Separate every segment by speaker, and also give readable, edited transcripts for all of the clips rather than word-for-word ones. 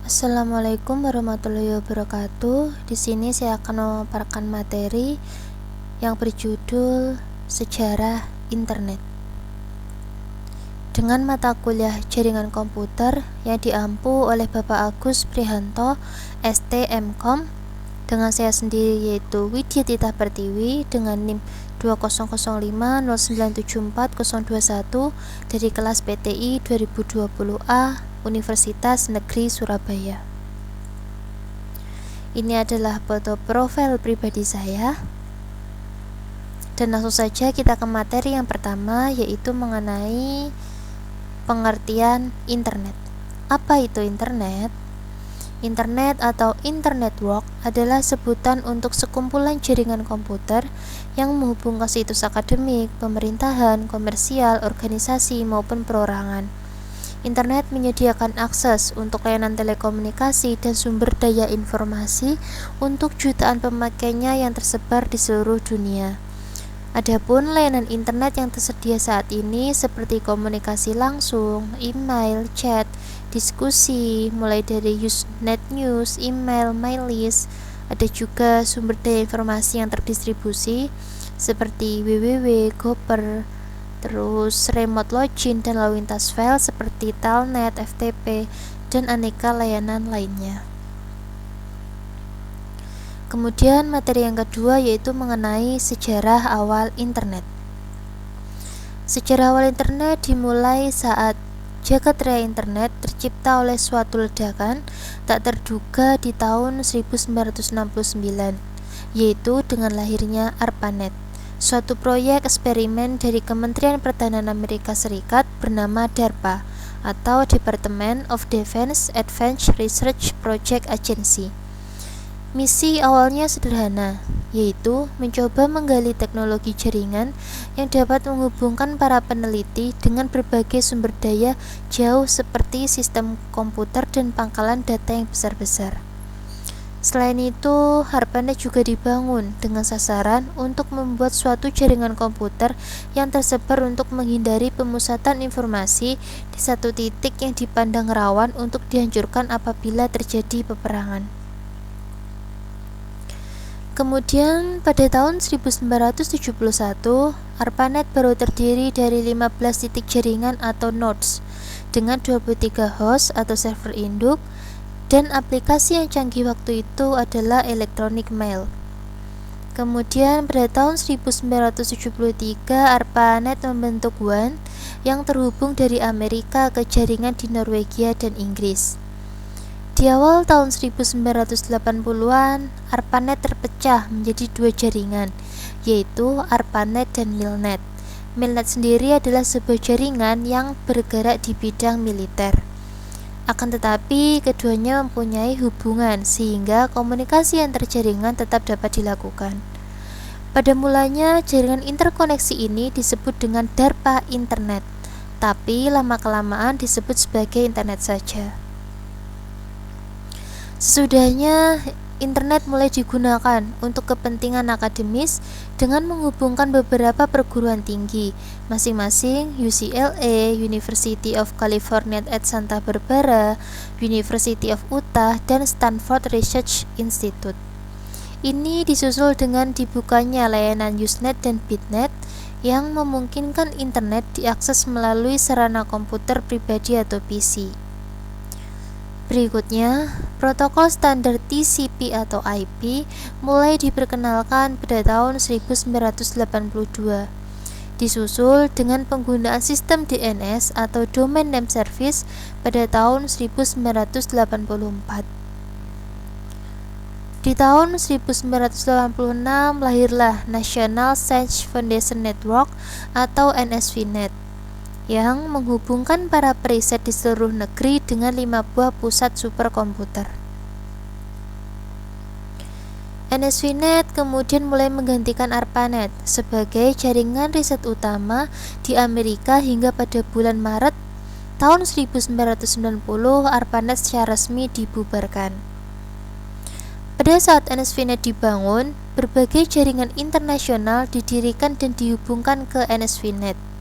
Speaker 1: Assalamualaikum warahmatullahi wabarakatuh. Di sini saya akan memaparkan materi yang berjudul Sejarah Internet dengan mata kuliah Jaringan Komputer yang diampu oleh Bapak Agus Prihanto, ST.M.Com, dengan saya sendiri yaitu Widya Tita Pertiwi dengan NIM 200509740021 dari kelas PTI 2020A Universitas Negeri Surabaya. Ini adalah foto profil pribadi saya. Dan langsung saja kita ke materi yang pertama, yaitu mengenai pengertian internet. Apa itu internet? Internet atau internet network adalah sebutan untuk sekumpulan jaringan komputer yang menghubungkan situs akademik, pemerintahan, komersial, organisasi, maupun perorangan. Internet menyediakan akses untuk layanan telekomunikasi dan sumber daya informasi untuk jutaan pemakainya yang tersebar di seluruh dunia. Adapun layanan internet yang tersedia saat ini seperti komunikasi langsung, email, chat, diskusi, mulai dari Usenet News, email, MyList, ada juga sumber daya informasi yang terdistribusi seperti www, Gopher, terus remote login dan lalu lintas file seperti Telnet, FTP, dan aneka layanan lainnya. Kemudian materi yang kedua yaitu mengenai sejarah awal internet. Sejarah awal internet dimulai saat jagat raya internet tercipta oleh suatu ledakan tak terduga di tahun 1969, yaitu dengan lahirnya ARPANET, suatu proyek eksperimen dari Kementerian Pertahanan Amerika Serikat bernama DARPA atau Department of Defense Advanced Research Project Agency. Misi awalnya sederhana, yaitu mencoba menggali teknologi jaringan yang dapat menghubungkan para peneliti dengan berbagai sumber daya jauh seperti sistem komputer dan pangkalan data yang besar-besar. Selain itu, ARPANET juga dibangun dengan sasaran untuk membuat suatu jaringan komputer yang tersebar untuk menghindari pemusatan informasi di satu titik yang dipandang rawan untuk dihancurkan apabila terjadi peperangan. Kemudian, pada tahun 1971, ARPANET baru terdiri dari 15 titik jaringan atau nodes dengan 23 host atau server induk, dan aplikasi yang canggih waktu itu adalah electronic mail. Kemudian pada tahun 1973 ARPANET membentuk WAN yang terhubung dari Amerika ke jaringan di Norwegia dan Inggris. Di awal tahun 1980-an, ARPANET terpecah menjadi dua jaringan, yaitu ARPANET dan MILNET. MILNET sendiri adalah sebuah jaringan yang bergerak di bidang militer. Akan tetapi, keduanya mempunyai hubungan sehingga komunikasi antar jaringan tetap dapat dilakukan. Pada mulanya, jaringan interkoneksi ini disebut dengan DARPA Internet, tapi lama-kelamaan disebut sebagai internet saja. Sesudahnya, internet mulai digunakan untuk kepentingan akademis dengan menghubungkan beberapa perguruan tinggi, masing-masing UCLA, University of California at Santa Barbara, University of Utah, dan Stanford Research Institute. Ini disusul dengan dibukanya layanan Usenet dan Bitnet yang memungkinkan internet diakses melalui sarana komputer pribadi atau PC. Berikutnya, protokol standar TCP atau IP mulai diperkenalkan pada tahun 1982, disusul dengan penggunaan sistem DNS atau Domain Name Service pada tahun 1984. Di tahun 1986 lahirlah National Science Foundation Network atau NSVNet yang menghubungkan para periset di seluruh negeri dengan 5 buah pusat superkomputer. NSVNet kemudian mulai menggantikan ARPANET sebagai jaringan riset utama di Amerika hingga pada bulan Maret tahun 1990 ARPANET secara resmi dibubarkan. Pada saat NSVNet dibangun, berbagai jaringan internasional didirikan dan dihubungkan ke NSVNet.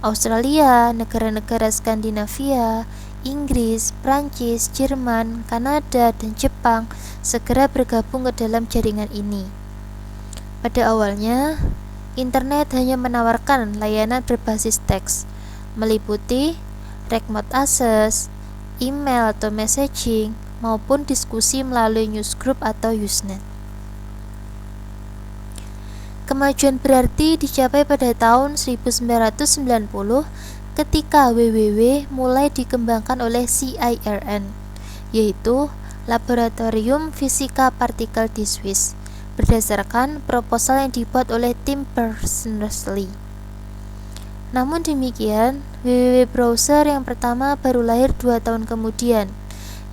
Speaker 1: Australia, negara-negara Skandinavia, Inggris, Prancis, Jerman, Kanada, dan Jepang segera bergabung ke dalam jaringan ini. Pada awalnya, internet hanya menawarkan layanan berbasis teks, meliputi remote access, email atau messaging, maupun diskusi melalui newsgroup atau Usenet. Kemajuan berarti dicapai pada tahun 1990 ketika WWW mulai dikembangkan oleh CERN, yaitu Laboratorium Fisika Partikel di Swiss, berdasarkan proposal yang dibuat oleh Tim Berners-Lee. Namun demikian, WWW browser yang pertama baru lahir 2 tahun kemudian,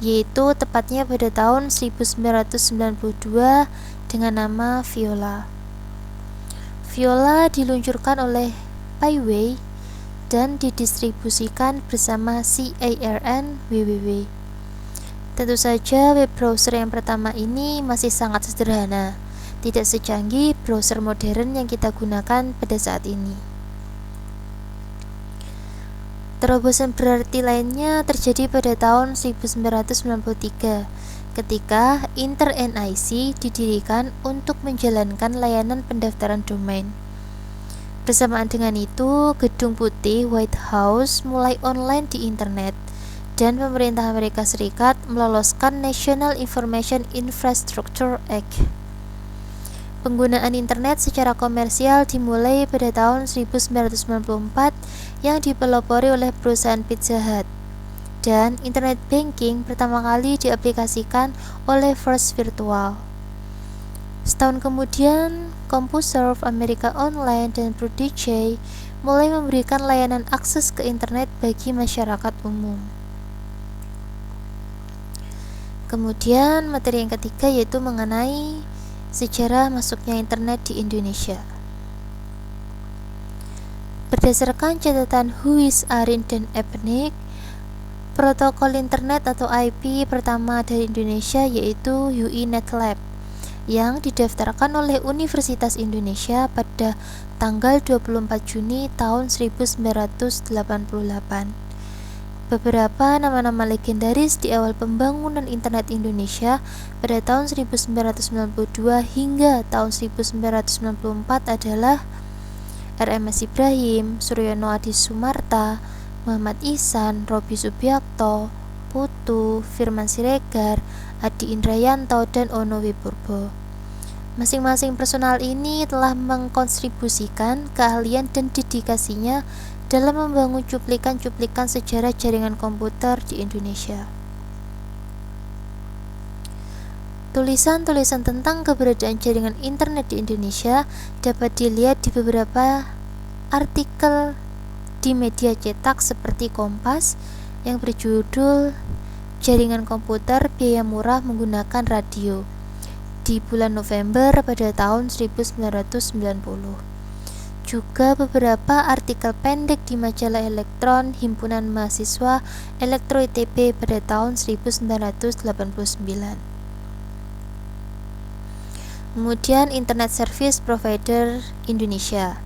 Speaker 1: yaitu tepatnya pada tahun 1992 dengan nama Viola. Viola diluncurkan oleh Pyway dan didistribusikan bersama CERN WWW. Tentu saja web browser yang pertama ini masih sangat sederhana, tidak secanggih browser modern yang kita gunakan pada saat ini. Terobosan berarti lainnya terjadi pada tahun 1993 ketika Inter-NIC didirikan untuk menjalankan layanan pendaftaran domain. Bersamaan dengan itu, Gedung Putih White House mulai online di internet dan pemerintah Amerika Serikat meloloskan National Information Infrastructure Act. Penggunaan internet secara komersial dimulai pada tahun 1994 yang dipelopori oleh perusahaan Pizza Hut, dan internet banking pertama kali diaplikasikan oleh First Virtual. Setahun kemudian, CompuServe, America Online, dan Prodigy mulai memberikan layanan akses ke internet bagi masyarakat umum. Kemudian materi yang ketiga yaitu mengenai sejarah masuknya internet di Indonesia. Berdasarkan catatan Huis, Arin, dan Epnik, protokol internet atau IP pertama dari Indonesia yaitu UINetLab yang didaftarkan oleh Universitas Indonesia pada tanggal 24 Juni tahun 1988. Beberapa nama-nama legendaris di awal pembangunan internet Indonesia pada tahun 1992 hingga tahun 1994 adalah RMS Ibrahim, Suryono Adi Sumarta, Muhammad Ihsan, Robi Subiakto, Putu, Firman Siregar, Adi Indrayanto, dan Ono Wipurbo. Masing-masing personal ini telah mengkontribusikan keahlian dan dedikasinya dalam membangun cuplikan-cuplikan sejarah jaringan komputer di Indonesia. Tulisan-tulisan tentang keberadaan jaringan internet di Indonesia dapat dilihat di beberapa artikel di media cetak seperti Kompas yang berjudul Jaringan Komputer Biaya Murah Menggunakan Radio di bulan November pada tahun 1990. Juga beberapa artikel pendek di majalah elektron Himpunan Mahasiswa Elektro ITB pada tahun 1989. Kemudian Internet Service Provider Indonesia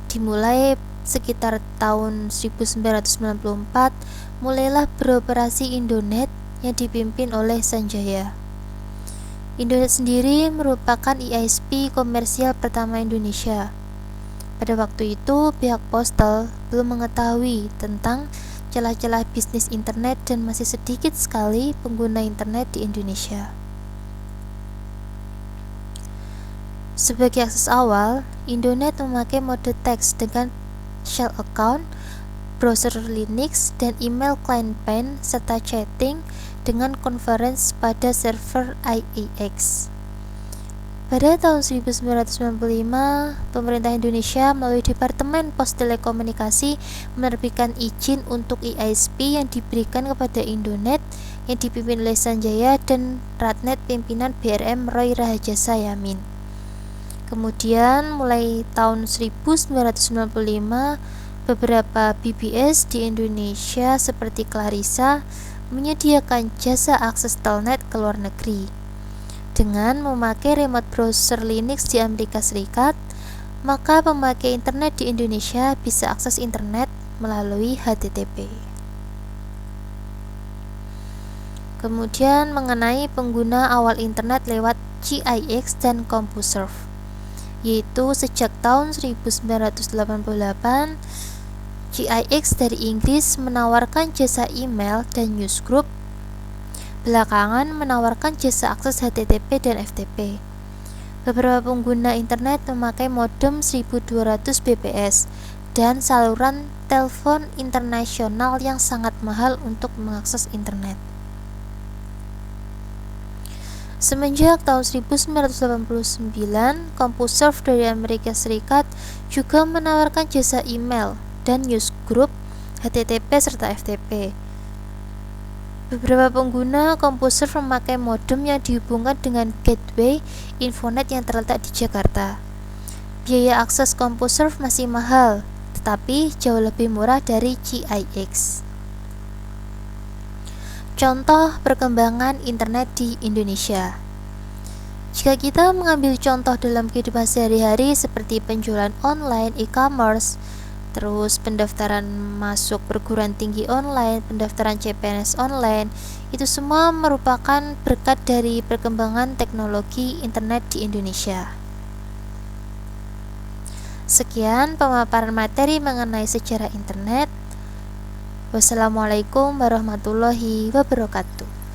Speaker 1: dimulai sekitar tahun 1994, mulailah beroperasi Indonet yang dipimpin oleh Sanjaya. Indonet sendiri merupakan ISP komersial pertama Indonesia. Pada waktu itu, pihak Postal belum mengetahui tentang celah-celah bisnis internet dan masih sedikit sekali pengguna internet di Indonesia. Sebagai akses awal, Indonet memakai mode teks dengan shell account, browser Linux, dan email client pen, serta chatting dengan conference pada server IEX. Pada tahun 1995, pemerintah Indonesia melalui Departemen Pos Telekomunikasi menerbitkan izin untuk ISP yang diberikan kepada Indonet yang dipimpin oleh Sanjaya dan Ratnet pimpinan BRM Roy Rahajasa Yamin. Kemudian mulai tahun 1995, beberapa BBS di Indonesia seperti Clarissa menyediakan jasa akses telnet ke luar negeri. Dengan memakai remote browser Linux di Amerika Serikat, maka pemakai internet di Indonesia bisa akses internet melalui HTTP. Kemudian mengenai pengguna awal internet lewat GIX dan CompuServe, yaitu sejak tahun 1988 GIX dari Inggris menawarkan jasa email dan newsgroup, belakangan menawarkan jasa akses HTTP dan FTP. Beberapa pengguna internet memakai modem 1200 bps dan saluran telepon internasional yang sangat mahal untuk mengakses internet. Semenjak tahun 1989, CompuServe dari Amerika Serikat juga menawarkan jasa email dan newsgroup, HTTP serta FTP. Beberapa pengguna CompuServe memakai modem yang dihubungkan dengan gateway Infonet yang terletak di Jakarta. Biaya akses CompuServe masih mahal, tetapi jauh lebih murah dari GIX. Contoh perkembangan internet di Indonesia. Jika kita mengambil contoh dalam kehidupan sehari-hari seperti penjualan online, e-commerce, terus pendaftaran masuk perguruan tinggi online, pendaftaran CPNS online, itu semua merupakan berkat dari perkembangan teknologi internet di Indonesia. Sekian pemaparan materi mengenai sejarah internet. Wassalamualaikum warahmatullahi wabarakatuh.